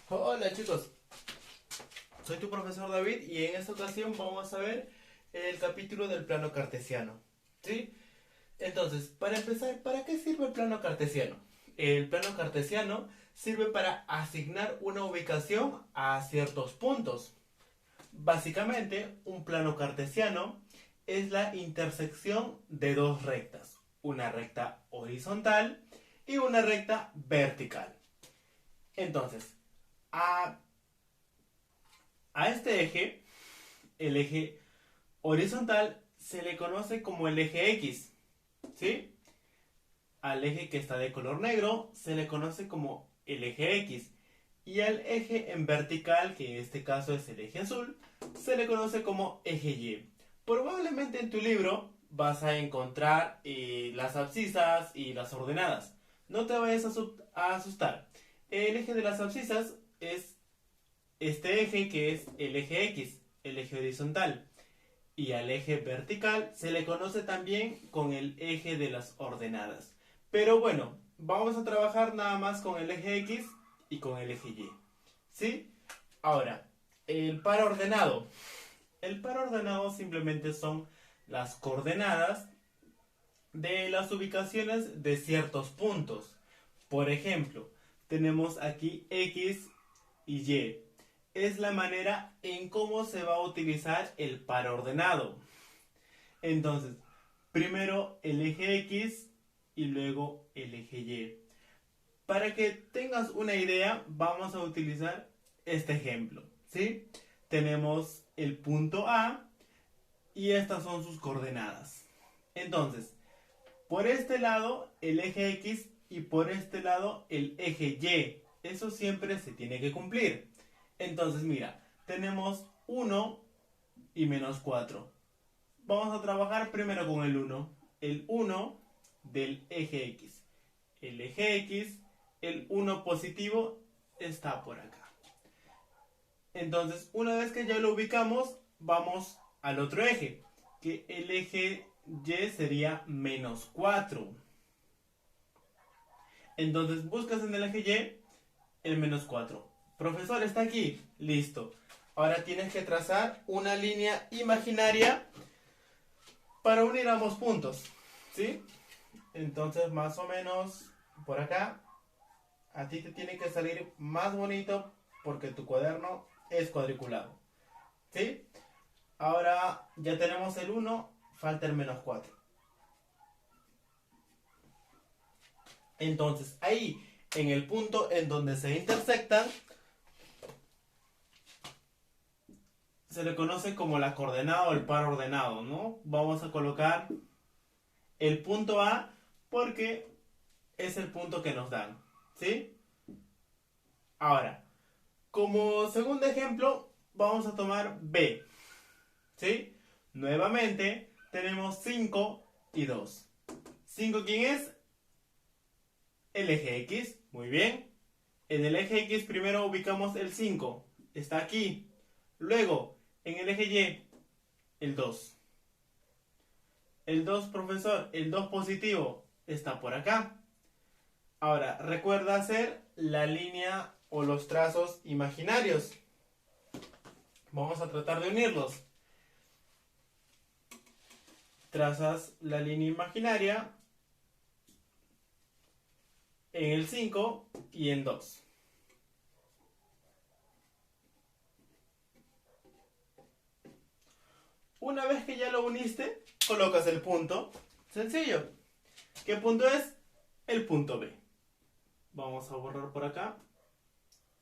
Hola chicos, soy tu profesor David y en esta ocasión vamos a ver el capítulo del plano cartesiano. ¿Sí? Entonces, para empezar, ¿para qué sirve el plano cartesiano? El plano cartesiano sirve para asignar una ubicación a ciertos puntos. Básicamente, un plano cartesiano es la intersección de dos rectas, una recta horizontal y una recta vertical. Entonces, a A este eje, el eje horizontal, se le conoce como el eje X, ¿sí? Al eje que está de color negro se le conoce como el eje X. Y al eje en vertical, que en este caso es el eje azul, se le conoce como eje Y. Probablemente en tu libro vas a encontrar las abscisas y las ordenadas. No te vayas a asustar. El eje de las abscisas es este eje que es el eje X, el eje horizontal, y al eje vertical se le conoce también con el eje de las ordenadas. Pero bueno, vamos a trabajar nada más con el eje X y con el eje Y. ¿Sí? Ahora, el par ordenado. El par ordenado simplemente son las coordenadas de las ubicaciones de ciertos puntos. Por ejemplo, tenemos aquí X y Y. Es la manera en cómo se va a utilizar el par ordenado. Entonces, primero el eje X y luego el eje Y. Para que tengas una idea, vamos a utilizar este ejemplo, ¿sí? Tenemos el punto A y estas son sus coordenadas. Entonces, por este lado el eje X y por este lado el eje Y. Eso siempre se tiene que cumplir. Entonces, mira, tenemos 1 y menos 4. Vamos a trabajar primero con el 1. El 1 del eje X. El eje X, el 1 positivo, está por acá. Entonces, una vez que ya lo ubicamos, vamos al otro eje, que el eje Y sería menos 4. Entonces, buscas en el eje Y el menos 4. Profesor, está aquí. Listo. Ahora tienes que trazar una línea imaginaria para unir ambos puntos. ¿Sí? Entonces, más o menos por acá, a ti te tiene que salir más bonito porque tu cuaderno es cuadriculado. ¿Sí? Ahora ya tenemos el 1, falta el menos 4. Entonces, ahí, en el punto en donde se intersectan, se le conoce como la coordenada o el par ordenado, ¿no? Vamos a colocar el punto A porque es el punto que nos dan, ¿sí? Ahora, como segundo ejemplo, vamos a tomar B, ¿sí? Nuevamente, tenemos 5 y 2. 5, ¿quién es? El eje X, muy bien. En el eje X primero ubicamos el 5, está aquí. Luego, en el eje Y, el 2. El 2, profesor, el 2 positivo, está por acá. Ahora, recuerda hacer la línea o los trazos imaginarios. Vamos a tratar de unirlos. Trazas la línea imaginaria en el 5 y en 2. Una vez que ya lo uniste, colocas el punto. Sencillo. ¿Qué punto es? El punto B. Vamos a borrar por acá.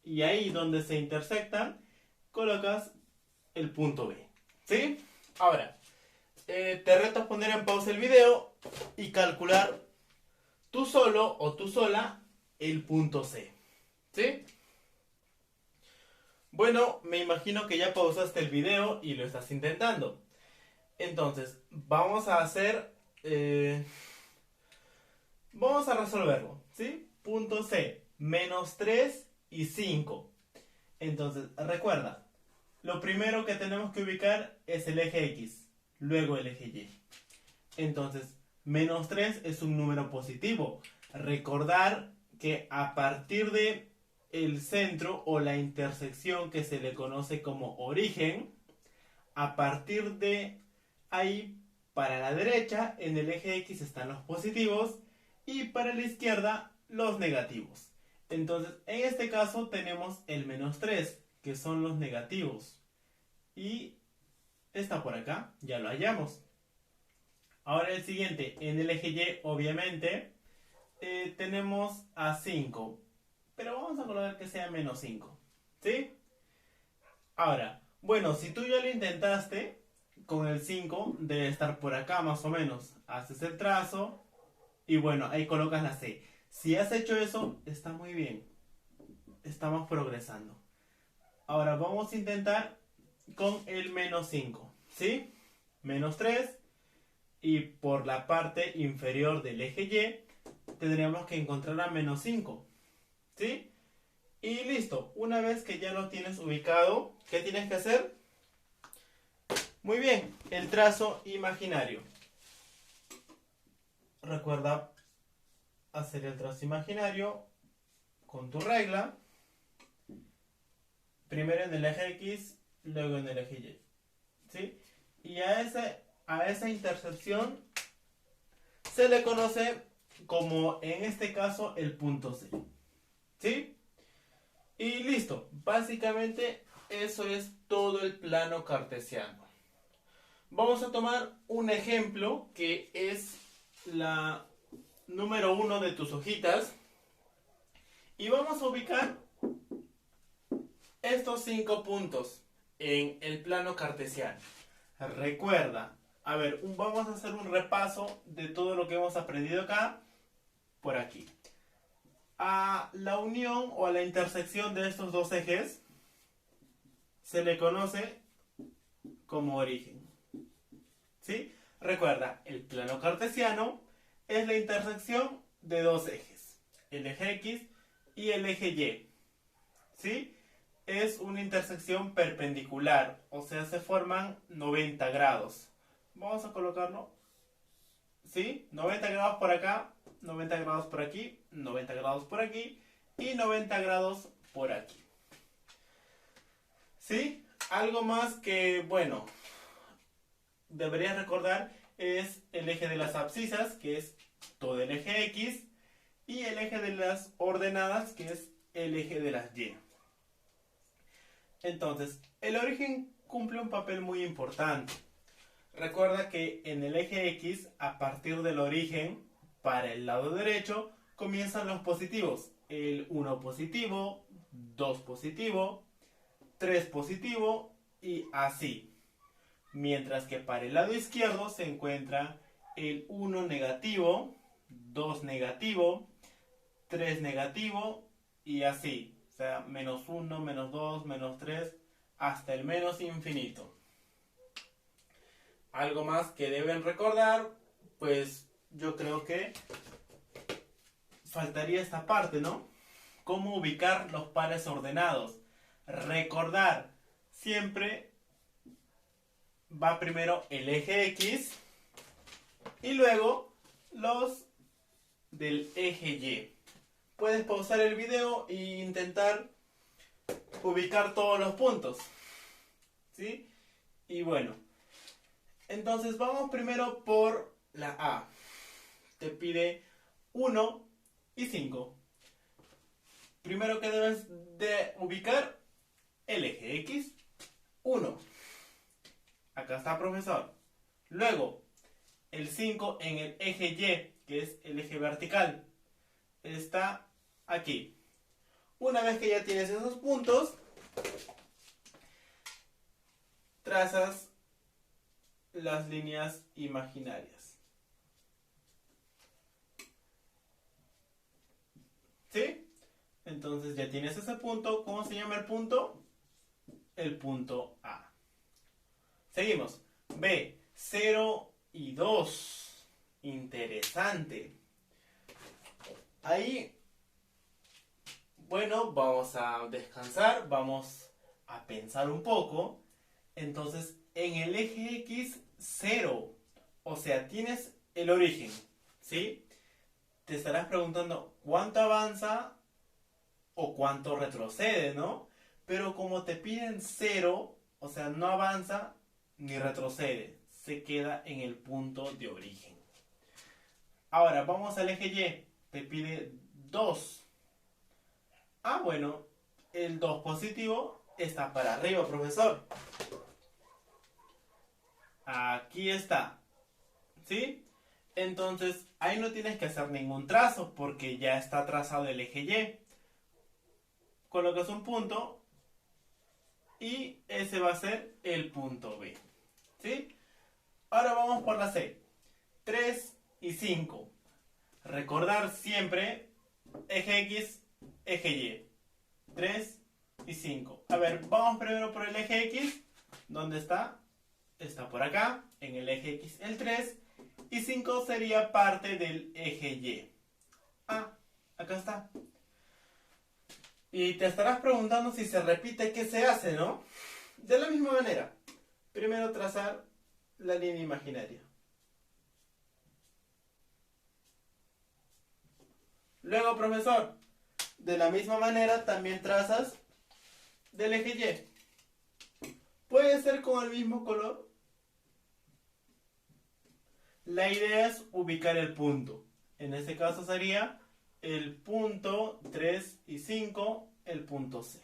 Y ahí donde se intersectan, colocas el punto B. ¿Sí? Ahora, te reto a poner en pausa el video y calcular tú solo o tú sola el punto C. ¿Sí? Bueno, me imagino que ya pausaste el video y lo estás intentando. Entonces, vamos a hacer... vamos a resolverlo, ¿sí? Punto C, menos 3 y 5. Entonces, recuerda, lo primero que tenemos que ubicar es el eje X, luego el eje Y. Entonces, menos 3 es un número positivo. Recordar que a partir de el centro o la intersección que se le conoce como origen. A partir de ahí, para la derecha, en el eje X están los positivos y para la izquierda los negativos. Entonces, en este caso tenemos el -3, que son los negativos. Y está por acá, ya lo hallamos. Ahora el siguiente, en el eje Y, obviamente, tenemos a 5. Pero vamos a colocar que sea -5. ¿Sí? Ahora, bueno, si tú ya lo intentaste, con el 5 debe estar por acá más o menos. Haces el trazo y bueno, ahí colocas la C. Si has hecho eso, está muy bien. Estamos progresando. Ahora vamos a intentar con el -5. ¿Sí? -3. Y por la parte inferior del eje Y tendríamos que encontrar a -5. ¿Sí? Y listo. Una vez que ya lo tienes ubicado, ¿qué tienes que hacer? Muy bien, el trazo imaginario. Recuerda hacer el trazo imaginario con tu regla. Primero en el eje X, luego en el eje Y. ¿Sí? Y a esa intersección se le conoce como, en este caso, el punto C. ¿Sí? Y listo. Básicamente eso es todo el plano cartesiano. Vamos a tomar un ejemplo que es la número 1 de tus hojitas. Y vamos a ubicar estos 5 puntos en el plano cartesiano. Recuerda, a ver, vamos a hacer un repaso de todo lo que hemos aprendido acá, por aquí. A la unión o a la intersección de estos dos ejes se le conoce como origen. ¿Sí? Recuerda, el plano cartesiano es la intersección de dos ejes, el eje X y el eje Y. ¿Sí? Es una intersección perpendicular, o sea, se forman 90 grados. Vamos a colocarlo, ¿sí? 90 grados por acá, 90 grados por aquí, 90 grados por aquí y 90 grados por aquí. ¿Sí? Algo más que, bueno, deberías recordar es el eje de las abscisas, que es todo el eje X, y el eje de las ordenadas, que es el eje de las Y. Entonces, el origen cumple un papel muy importante. Recuerda que en el eje X, a partir del origen, para el lado derecho, comienzan los positivos. El 1 positivo, 2 positivo, 3 positivo y así. Mientras que para el lado izquierdo se encuentra el 1 negativo, 2 negativo, 3 negativo y así. O sea, -1, -2, -3, hasta el menos infinito. Algo más que deben recordar, pues yo creo que faltaría esta parte, ¿no? ¿Cómo ubicar los pares ordenados? Recordar, siempre va primero el eje X y luego los del eje Y. Puedes pausar el video e intentar ubicar todos los puntos. ¿Sí? Y bueno, entonces vamos primero por la A. Te pide 1 y 5. Primero que debes de ubicar el eje X, 1. Acá está, profesor. Luego, el 5 en el eje Y, que es el eje vertical. Está aquí. Una vez que ya tienes esos puntos, trazas las líneas imaginarias. ¿Sí? Entonces ya tienes ese punto. ¿Cómo se llama el punto? El punto A. Seguimos. B, 0 y 2. Interesante. Ahí, bueno, vamos a descansar, vamos a pensar un poco. Entonces, en el eje X, 0. O sea, tienes el origen, ¿sí? Te estarás preguntando, ¿cuánto avanza o cuánto retrocede, ¿no? Pero como te piden 0, o sea, no avanza ni retrocede, se queda en el punto de origen. Ahora, vamos al eje Y, te pide 2. Ah, bueno, el 2 positivo está para arriba, profesor. Aquí está, ¿sí? Entonces, ahí no tienes que hacer ningún trazo porque ya está trazado el eje Y. Colocas un punto y ese va a ser el punto B, ¿sí? Ahora vamos por la C. 3 y 5. Recordar siempre eje X, eje Y. 3 y 5. A ver, vamos primero por el eje X. ¿Dónde está? Está por acá, en el eje X el 3. Y 5 sería parte del eje Y. Ah, acá está. Y te estarás preguntando si se repite, ¿qué se hace, no? De la misma manera. Primero trazar la línea imaginaria. Luego, profesor, de la misma manera también trazas del eje Y. Puede ser con el mismo color. La idea es ubicar el punto. En este caso sería el punto 3 y 5, el punto C.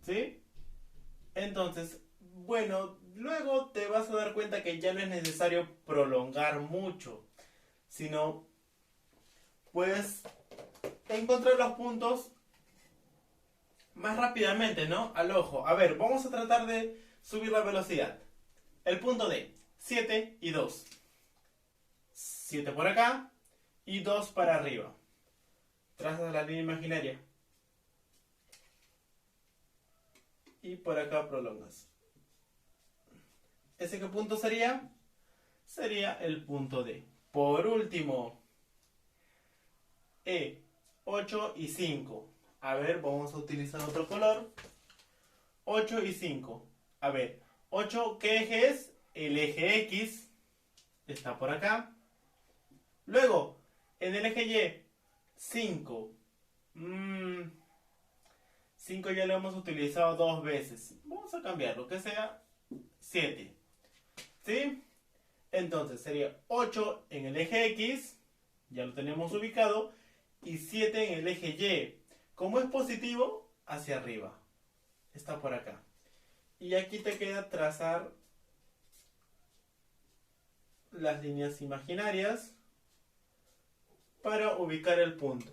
¿Sí? Entonces, bueno, luego te vas a dar cuenta que ya no es necesario prolongar mucho, sino puedes encontrar los puntos más rápidamente, ¿no? Al ojo. A ver, vamos a tratar de subir la velocidad. El punto D, 7 y 2. 7 por acá y 2 para arriba. Trazas la línea imaginaria. Y por acá prolongas. ¿Ese qué punto sería? Sería el punto D. Por último, E, 8 y 5. A ver, vamos a utilizar otro color. 8 y 5. A ver, 8, ¿qué eje es? El eje X. Está por acá. Luego, en el eje Y, 5. 5 ya lo hemos utilizado 2 veces. Vamos a cambiarlo, que sea 7. ¿Sí? Entonces sería 8 en el eje X. Ya lo tenemos ubicado. Y 7 en el eje Y. Como es positivo, hacia arriba. Está por acá. Y aquí te queda trazar las líneas imaginarias para ubicar el punto.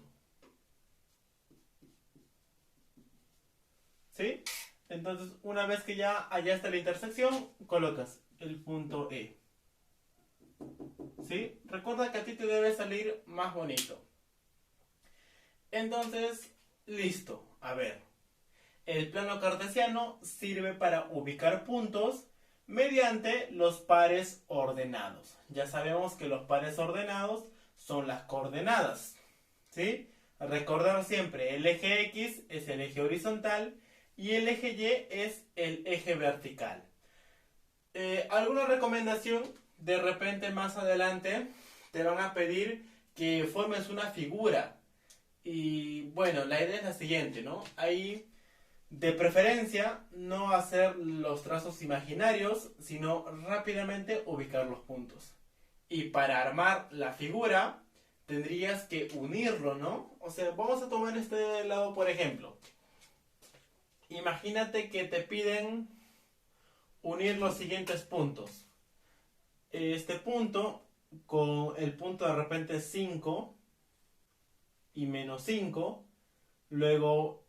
¿Sí? Entonces, una vez que ya allá está la intersección, colocas el punto E. ¿Sí? Recuerda que a ti te debe salir más bonito. Entonces, listo. A ver. El plano cartesiano sirve para ubicar puntos mediante los pares ordenados. Ya sabemos que los pares ordenados son las coordenadas. ¿Sí? Recordar siempre, el eje X es el eje horizontal y el eje Y es el eje vertical. ¿Alguna recomendación? De repente más adelante te van a pedir que formes una figura. Y bueno, la idea es la siguiente, ¿no? Ahí, de preferencia, no hacer los trazos imaginarios, sino rápidamente ubicar los puntos. Y para armar la figura, tendrías que unirlo, ¿no? O sea, vamos a tomar este lado por ejemplo. Imagínate que te piden unir los siguientes puntos. Este punto con el punto de repente 5 y menos 5. Luego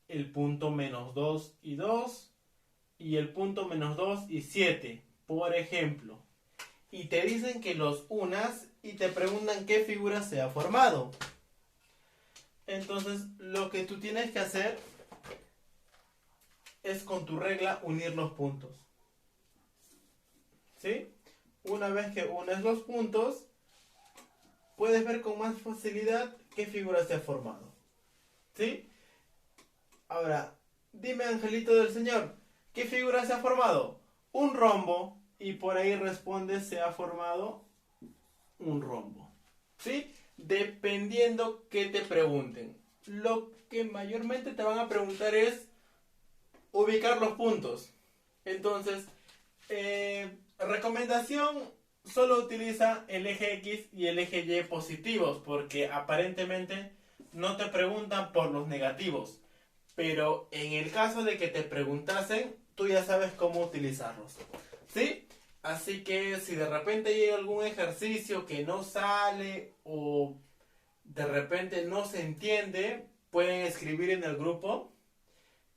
el punto menos 2 y 2. Y el punto menos 2 y 7. Por ejemplo. Y te dicen que los unas y te preguntan qué figura se ha formado. Entonces lo que tú tienes que hacer es con tu regla unir los puntos. ¿Sí? Una vez que unes los puntos, puedes ver con más facilidad qué figura se ha formado. ¿Sí? Ahora, dime, Angelito del Señor, ¿qué figura se ha formado? Un rombo. Y por ahí responde, se ha formado un rombo. ¿Sí? Dependiendo que te pregunten. lo que mayormente te van a preguntar es ubicar los puntos. Entonces, recomendación, solo utiliza el eje X y el eje Y positivos, porque aparentemente no te preguntan por los negativos. Pero en el caso de que te preguntasen, tú ya sabes cómo utilizarlos. ¿Sí? Así que si de repente llega algún ejercicio que no sale o de repente no se entiende, pueden escribir en el grupo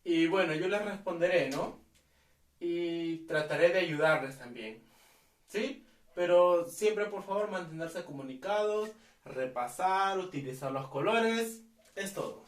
y bueno, yo les responderé, ¿no? Y trataré de ayudarles también, ¿sí? Pero siempre por favor mantenerse comunicados, repasar, utilizar los colores, es todo.